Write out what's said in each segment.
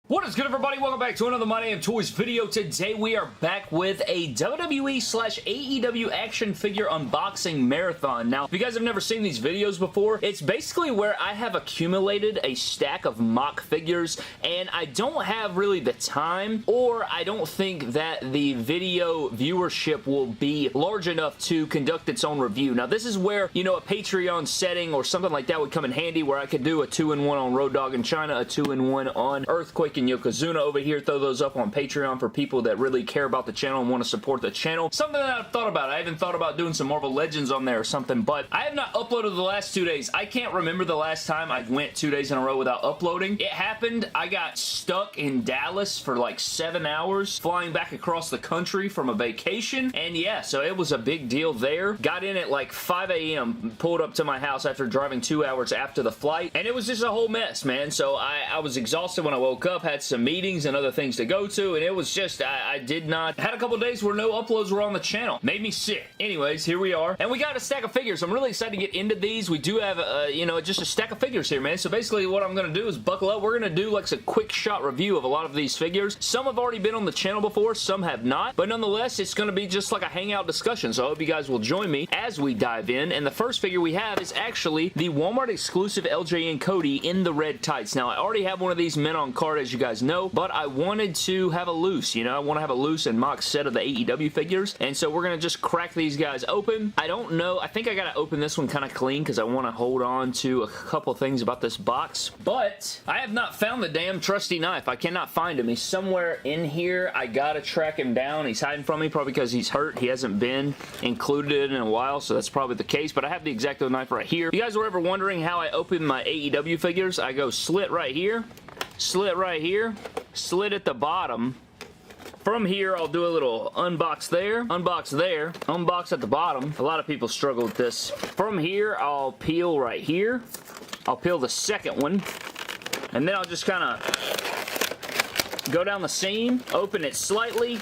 What is good, everybody? Welcome back to another My Damn Toys video. Today we are back with a WWE/AEW action figure unboxing marathon. Now, if you guys have never seen these videos before, it's basically where I have accumulated a stack of mock figures, and I don't have really the time, or I don't think that the video viewership will be large enough to conduct its own review. Now, this is where, you know, a Patreon setting or something like that would come in handy, where I could do a 2-in-1 on Road Dogg and Chyna, a 2-in-1 on Earthquake and Yokozuna over here. Throw those up on Patreon for people that really care about the channel and want to support the channel. Something that I've thought about. I even thought about doing some Marvel Legends on there or something, but I have not uploaded the last 2 days. I can't remember the last time I went 2 days in a row without uploading. It happened. I got stuck in Dallas for like 7 hours, flying back across the country from a vacation, and yeah, so it was a big deal there. Got in at like 5 a.m., pulled up to my house after driving 2 hours after the flight, and it was just a whole mess, man. So I was exhausted when I woke up, had some meetings and other things to go to, and it was just, I did not, had a couple days where no uploads were on the channel. Made me sick. Anyways, here we are, and we got a stack of figures. I'm really excited to get into these. We do have, you know, just a stack of figures here, man. So basically what I'm going to do is buckle up. We're going to do like a quick shot review of a lot of these figures. Some have already been on the channel before, some have not, but nonetheless, it's going to be just like a hangout discussion, so I hope you guys will join me as we dive in. And the first figure we have is actually the Walmart exclusive LJN Cody in the red tights. Now, I already have one of these men on card, as you guys know, but I wanted to have a loose, you know, I want to have a loose and mock set of the AEW figures, and so we're going to just crack these guys open. I don't know, I think I got to open this one kind of clean because I want to hold on to a couple things about this box, but I have not found the damn trusty knife. I cannot find him. He's somewhere in here. I got to track him down. He's hiding from me, probably because he's hurt. He hasn't been included in a while, so that's probably the case, but I have the X-Acto knife right here. If you guys were ever wondering how I open my AEW figures, I go slit right here, slit right here, slit at the bottom. From here, I'll do a little unbox there, unbox at the bottom. A lot of people struggle with this. From here, I'll peel right here. I'll peel the second one, and then I'll just kind of go down the seam, open it slightly,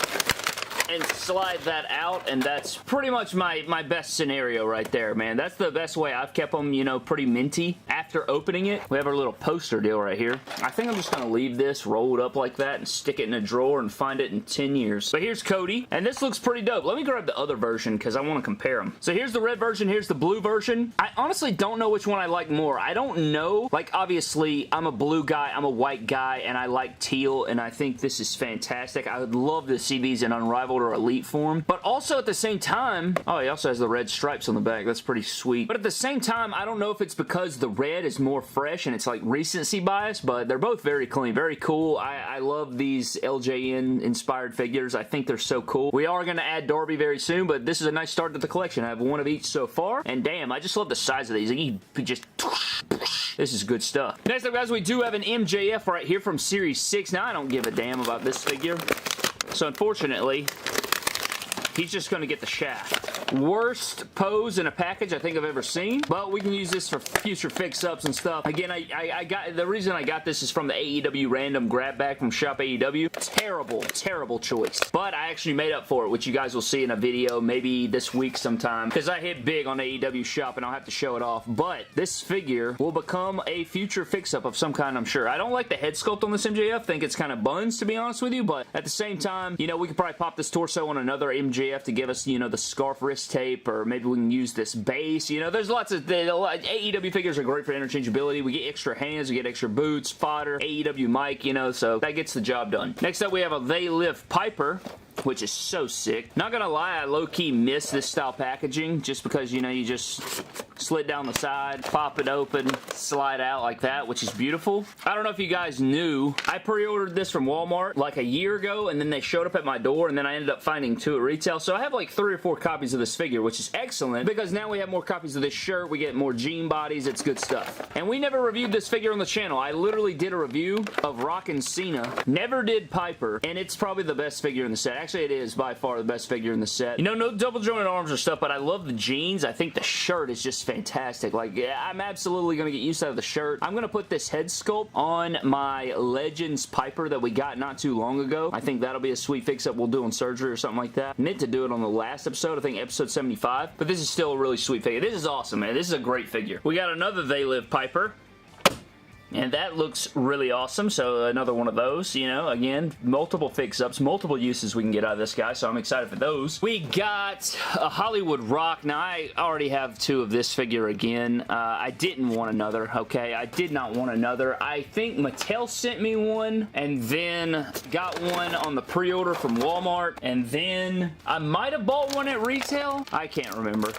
and slide that out, and that's pretty much my best scenario right there, man. That's the best way. I've kept them, you know, pretty minty after opening it. We have our little poster deal right here. I think I'm just going to leave this rolled up like that and stick it in a drawer and find it in 10 years. But here's Cody, and this looks pretty dope. Let me grab the other version because I want to compare them. So here's the red version, here's the blue version. I honestly don't know which one I like more. I don't know. Like, obviously, I'm a blue guy, I'm a white guy, and I like teal, and I think this is fantastic. I would love to see these in Unrivaled or Elite form, but also at the same time, oh, he also has the red stripes on the back. That's pretty sweet. But at the same time, I don't know if it's because the red is more fresh and it's like recency bias, but they're both very clean, very cool. I love these LJN inspired figures. I think they're so cool. We are going to add Darby very soon, but this is a nice start to the collection. I have one of each so far, and damn, I just love the size of these. You just... This is good stuff. Next up, guys, we do have an MJF right here from Series 6. Now, I don't give a damn about this figure, so unfortunately, he's just going to get the shaft. Worst pose in a package I think I've ever seen, but we can use this for future fix-ups and stuff. Again, I got the reason I got this is from the AEW random grab bag from Shop AEW. Terrible, terrible choice. But I actually made up for it, which you guys will see in a video maybe this week sometime, because I hit big on AEW Shop and I'll have to show it off. But this figure will become a future fix-up of some kind, I'm sure. I don't like the head sculpt on this MJF. Think it's kind of buns, to be honest with you, but at the same time, you know, we could probably pop this torso on another MJF to give us, you know, the scarf wrist tape, or maybe we can use this base. You know, there's lots of AEW figures are great for interchangeability. We get extra hands, we get extra boots, fodder, AEW mic, you know, so that gets the job done. Next up, we have a They Live Piper, which is so sick. Not gonna lie, I low-key miss this style packaging just because, you know, you just slit down the side, pop it open, slide out like that, which is beautiful. I don't know if you guys knew, I pre-ordered this from Walmart like a year ago, and then they showed up at my door, and then I ended up finding 2 at retail. So I have like 3 or 4 copies of this figure, which is excellent because now we have more copies of this shirt, we get more jean bodies, it's good stuff. And we never reviewed this figure on the channel. I literally did a review of Rockin' Cena, never did Piper, and it's probably the best figure in the set. Actually, it is by far the best figure in the set. You know, no double jointed arms or stuff, but I love the jeans. I think the shirt is just fantastic. Like, yeah, I'm absolutely going to get used to the shirt. I'm going to put this head sculpt on my Legends Piper that we got not too long ago. I think that'll be a sweet fix-up we'll do on surgery or something like that. Meant to do it on the last episode, I think episode 75, but this is still a really sweet figure. This is awesome, man. This is a great figure. We got another They Live Piper. And that looks really awesome, so another one of those, you know, again, multiple fix-ups, multiple uses we can get out of this guy, so I'm excited for those. We got a Hollywood Rock. Now, I already have 2 of this figure again. I didn't want another, okay? I did not want another. I think Mattel sent me one, and then got one on the pre-order from Walmart, and then I might have bought one at retail. I can't remember.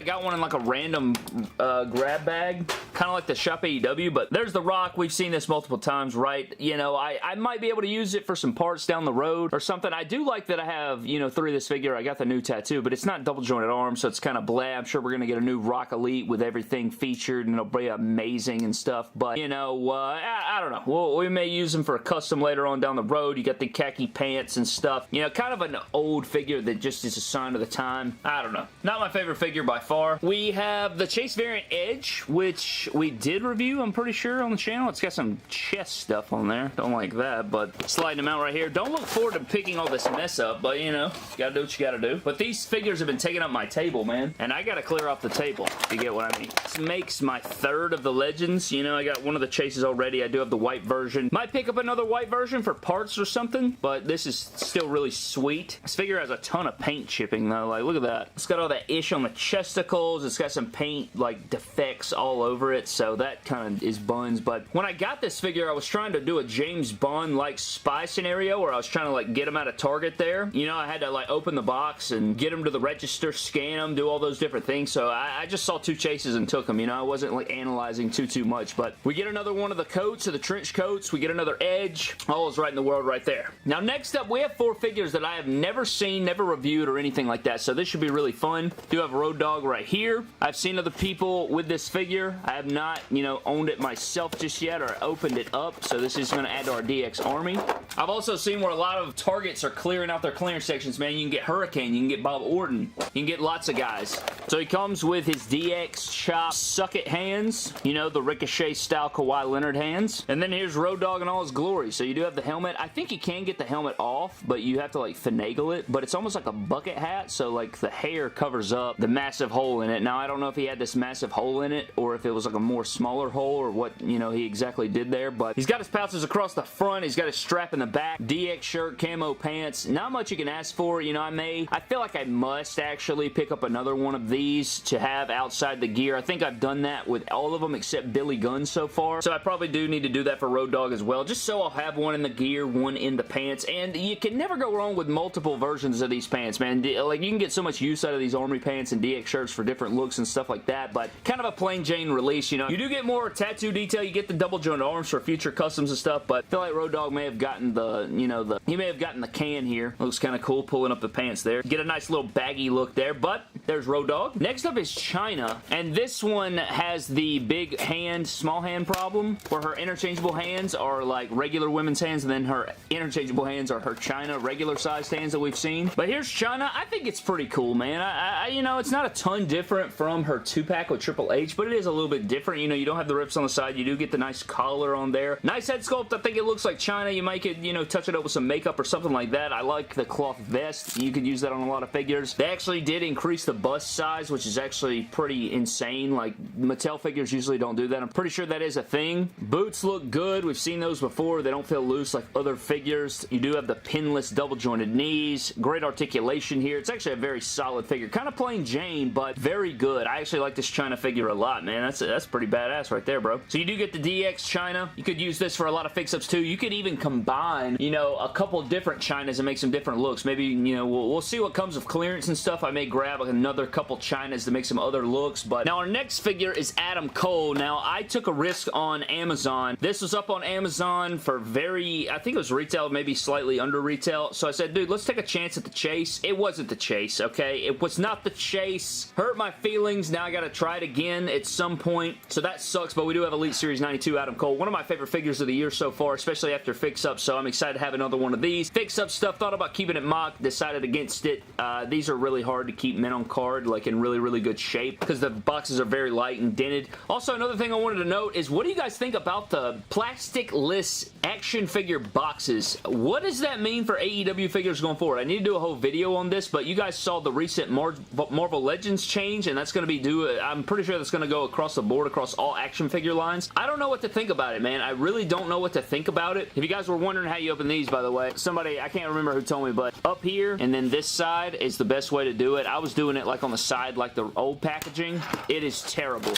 I got one in like a random grab bag, kind of like the Shop AEW, but there's the Rock. We've seen this multiple times, right? You know, I might be able to use it for some parts down the road or something. I do like that I have, you know, 3 of this figure. I got the new tattoo, but it's not double jointed arms, so it's kind of blah. I'm sure we're going to get a new Rock Elite with everything featured, and it'll be amazing and stuff, but, you know, I don't know. We may use them for a custom later on down the road. You got the khaki pants and stuff. You know, kind of an old figure that just is a sign of the time. I don't know. Not my favorite figure by far. We have the Chase variant Edge, which we did review, I'm pretty sure, on the channel. It's got some chest stuff on there. Don't like that, but sliding them out right here. Don't look forward to picking all this mess up, but, you know, you gotta do what you gotta do. But these figures have been taking up my table, man, and I gotta clear off the table, if you get what I mean. This makes my 3rd of the Legends. You know, I got one of the Chases already. I do have the white version. Might pick up another white version for parts or something, but this is still really sweet. This figure has a ton of paint chipping, though. Like, look at that. It's got all that ish on the chesticles. It's got some paint, like, defects all over it, so that kind of is buns. But when I got this figure, I was trying to do a James Bond-like spy scenario where I was trying to, like, get him out of Target there. You know, I had to, like, open the box and get him to the register, scan him, do all those different things, so I just saw 2 Chases and took them. You know, I wasn't, like, analyzing too much, but we get another one of the coats, of the trench coats. We get another Edge. All is right in the world right there. Now, next up, we have 4 figures that I have never seen, never reviewed, or anything like that, so this should be really fun. Do have Road Dogg right here. I've seen other people with this figure. I have not, you know, owned it myself just yet or opened it up, so this is going to add to our DX army. I've also seen where a lot of Targets are clearing out their clearance sections, man. You can get Hurricane, you can get Bob Orton, you can get lots of guys. So he comes with his DX Chop Suck It hands, you know, the Ricochet style Kawhi Leonard hands. And then here's Road Dogg in all his glory. So you do have the helmet. I think you can get the helmet off, but you have to, like, finagle it, but it's almost like a bucket hat, so, like, the hair covers up the massive hole in it. Now, I don't know if he had this massive hole in it or if it was like a more smaller hole or what, you know, he exactly did there, but he's got his pouches across the front. He's got his strap in the back, DX shirt, camo pants. Not much you can ask for. You know, I feel like I must actually pick up another one of these to have outside the gear. I think I've done that with all of them except Billy Gunn so far, so I probably do need to do that for Road Dogg as well, just so I'll have one in the gear, one in the pants, and you can never go wrong with multiple versions of these pants, man. Like, you can get so much use out of these army pants and DX shirts for different looks and stuff like that, but kind of a plain Jane release, you know. You do get more tattoo detail, you get the double jointed arms for future customs and stuff, but I feel like Road Dogg may have gotten the, you know, he may have gotten the can here. Looks kind of cool pulling up the pants there. Get a nice little baggy look there, but there's Road Dogg. Next up is Chyna, and this one has the big hand, small hand problem, where her interchangeable hands are like regular women's hands, and then her interchangeable hands are her Chyna regular sized hands that we've seen. But here's Chyna. I think it's pretty cool, man. You know, it's not a ton different from her 2-pack with Triple H, but it is a little bit different. You know, you don't have the rips on the side. You do get the nice collar on there. Nice head sculpt. I think it looks like Chyna. You might could, you know, touch it up with some makeup or something like that. I like the cloth vest. You could use that on a lot of figures. They actually did increase the bust size, which is actually pretty insane. Like, Mattel figures usually don't do that. I'm pretty sure that is a thing. Boots look good. We've seen those before. They don't feel loose like other figures. You do have the pinless double jointed knees. Great articulation here. It's actually a very solid figure. Kind of plain Jane, but very good. I actually like this Chyna figure a lot, man. That's pretty badass right there, bro. So you do get the DX Chyna. You could use this for a lot of fix-ups too. You could even combine, you know, a couple different Chynas and make some different looks. Maybe, you know, we'll see what comes with clearance and stuff. I may grab another couple Chynas to make some other looks. But now our next figure is Adam Cole. Now, I took a risk on Amazon. This was up on Amazon for I think it was retail, maybe slightly under retail. So I said, dude, let's take a chance at the chase. It wasn't the chase, okay? It was not the chase. Hurt my feelings. Now I gotta try it again at some point. So that sucks, but we do have Elite Series 92 Adam Cole. One of my favorite figures of the year so far, especially after fix-up, so I'm excited to have another one of these. Fix-up stuff, thought about keeping it mock, decided against it. These are really hard to keep mint on card, like in really, really good shape because the boxes are very light and dented. Also, another thing I wanted to note is, what do you guys think about the plastic-less action figure boxes? What does that mean for AEW figures going forward? I need to do a whole video on this, but you guys saw the recent Marvel Legends change, and that's going to be I'm pretty sure that's going to go across the board, across all action figure lines. I don't know what to think about it, man. I really don't know what to think about it. If you guys were wondering how you open these, by the way, somebody, I can't remember who told me, but up here and then this side is the best way to do it. I was doing it like on the side, like the old packaging. It is terrible.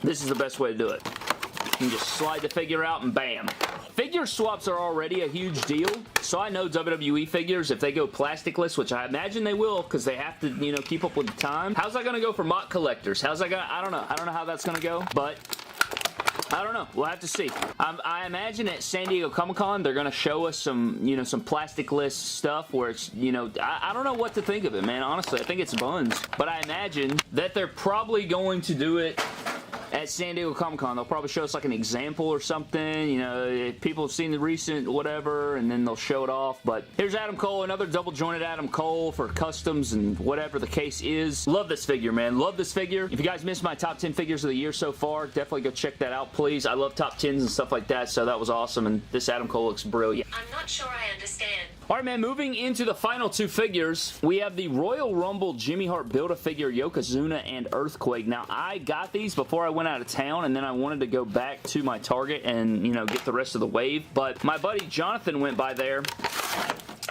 This is the best way to do it. You can just slide the figure out and bam. Figure swaps are already a huge deal, so I know WWE figures, if they go plasticless, which I imagine they will because they have to, you know, keep up with the time. How's that going to go for mock collectors? How's that going to, I don't know. I don't know how that's going to go, but I don't know. We'll have to see. I imagine at San Diego Comic-Con, they're going to show us some, you know, some plastic-less stuff where it's, you know, I don't know what to think of it, man. Honestly, I think it's buns. But I imagine that they're probably going to do it at San Diego Comic-Con. They'll probably show us like an example or something, you know, if people have seen the recent whatever, and then they'll show it off. But here's Adam Cole, another double jointed Adam Cole for customs and whatever the case is. Love this figure, man. Love this figure. If you guys missed my top 10 figures of the year so far, definitely go check that out, please. I love top 10s and stuff like that, so that was awesome, and this Adam Cole looks brilliant. I'm not sure I understand. Alright, man, moving into the final two figures, we have the Royal Rumble Jimmy Hart Build-A-Figure Yokozuna and Earthquake. Now, I got these before I went out of town, and then I wanted to go back to my Target and, you know, get the rest of the wave, but my buddy Jonathan went by there,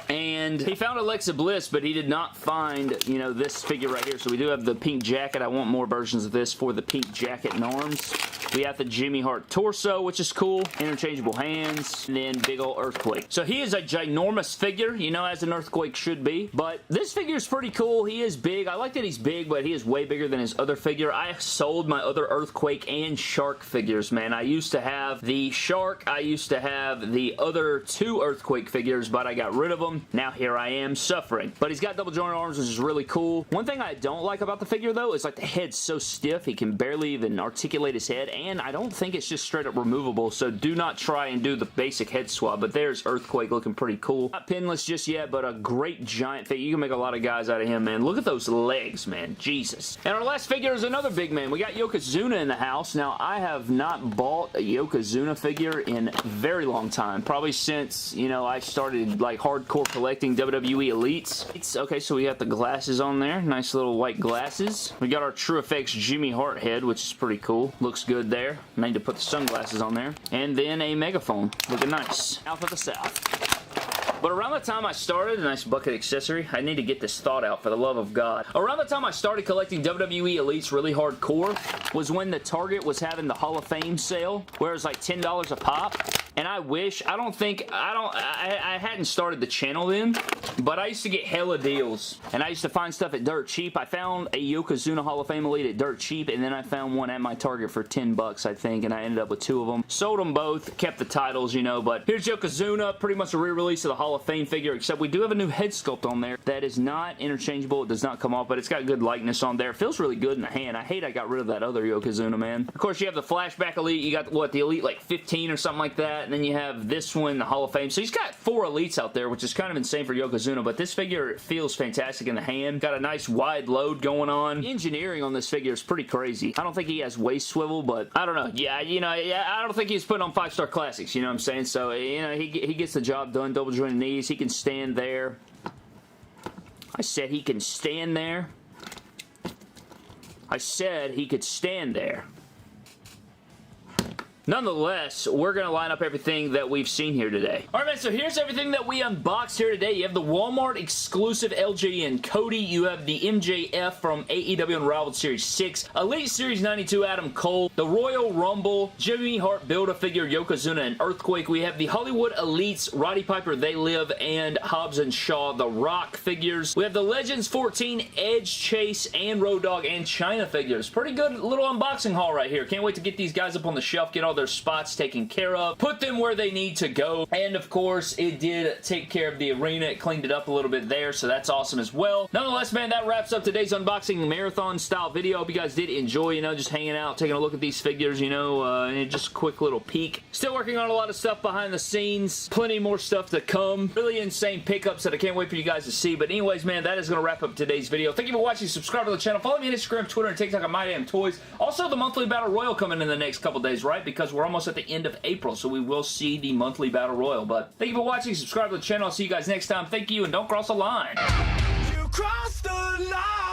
and he found Alexa Bliss, but he did not find, you know, this figure right here. So we do have the pink jacket. I want more versions of this for the pink jacket and arms. We have the Jimmy Hart torso, which is cool. Interchangeable hands. And then big old Earthquake. So he is a ginormous figure, you know, as an Earthquake should be. But this figure is pretty cool. He is big. I like that he's big, but he is way bigger than his other figure. I sold my other Earthquake and Shark figures, man. I used to have the Shark. I used to have the other two Earthquake figures, but I got rid of them. Now here I am suffering. But he's got double jointed arms, which is really cool. One thing I don't like about the figure, though, is like the head's so stiff. He can barely even articulate his head, and I don't think it's just straight up removable, so do not try and do the basic head swap. But there's Earthquake looking pretty cool. Not pinless just yet, but a great giant figure. You can make a lot of guys out of him, man. Look at those legs, man. Jesus. And our last figure is another big man. We got Yokozuna in the house. Now, I have not bought a Yokozuna figure in a very long time. Probably since, you know, I started like hardcore collecting WWE Elites. Okay, so we got the glasses on there. Nice little white glasses. We got our True Effects Jimmy Hart head, which is pretty cool. Looks good there. I need to put the sunglasses on there. And then a megaphone. Looking nice. South of the South. But around the time I started, a nice bucket accessory, I need to get this thought out for the love of God. Around the time I started collecting WWE Elites really hardcore was when the Target was having the Hall of Fame sale, where it was like $10 a pop. And I wish, I hadn't started the channel then, but I used to get hella deals. And I used to find stuff at dirt cheap. I found a Yokozuna Hall of Fame Elite at dirt cheap, and then I found one at my Target for 10 bucks, I think, and I ended up with two of them. Sold them both, kept the titles, you know, but here's Yokozuna, pretty much a re-release of the Hall of Fame figure, except we do have a new head sculpt on there that is not interchangeable. It does not come off, but it's got good likeness on there. It feels really good in the hand. I hate I got rid of that other Yokozuna, man. Of course, you have the Flashback Elite. You got, what, the Elite like 15 or something like that, and then you have this one, the Hall of Fame. So he's got 4 Elites out there, which is kind of insane for Yokozuna, but this figure feels fantastic in the hand. Got a nice wide load going on. The engineering on this figure is pretty crazy. I don't think he has waist swivel, but I don't know. Yeah, you know, I don't think he's putting on 5-star classics, you know what I'm saying? So, you know, he gets the job done. Double jointed knees. He can stand there. I said he can stand there. I said he could stand there. Nonetheless, we're going to line up everything that we've seen here today. Alright, man, so here's everything that we unboxed here today. You have the Walmart exclusive LJ and Cody. You have the MJF from AEW Unrivaled Series 6. Elite Series 92 Adam Cole. The Royal Rumble Jimmy Hart Build-A-Figure Yokozuna and Earthquake. We have the Hollywood Elites Roddy Piper They Live and Hobbs and Shaw The Rock figures. We have the Legends 14 Edge Chase and Road Dogg and Chyna figures. Pretty good little unboxing haul right here. Can't wait to get these guys up on the shelf, get all all their spots taken care of, put them where they need to go, and of course, it did take care of the arena. It cleaned it up a little bit there, so that's awesome as well. Nonetheless, man, that wraps up today's unboxing marathon style video. Hope you guys did enjoy, you know, just hanging out, taking a look at these figures, you know, and just a quick little peek. Still working on a lot of stuff behind the scenes. Plenty more stuff to come. Really insane pickups that I can't wait for you guys to see. But anyways, man, that is going to wrap up today's video. Thank you for watching. Subscribe to the channel. Follow me on Instagram, Twitter, and TikTok at MyDamnToys. Also, the monthly Battle Royal coming in the next couple days, right? Because we're almost at the end of April, so we will see the monthly Battle Royal. But thank you for watching. Subscribe to the channel. I'll see you guys next time. Thank you, and don't cross the line. You crossed the line.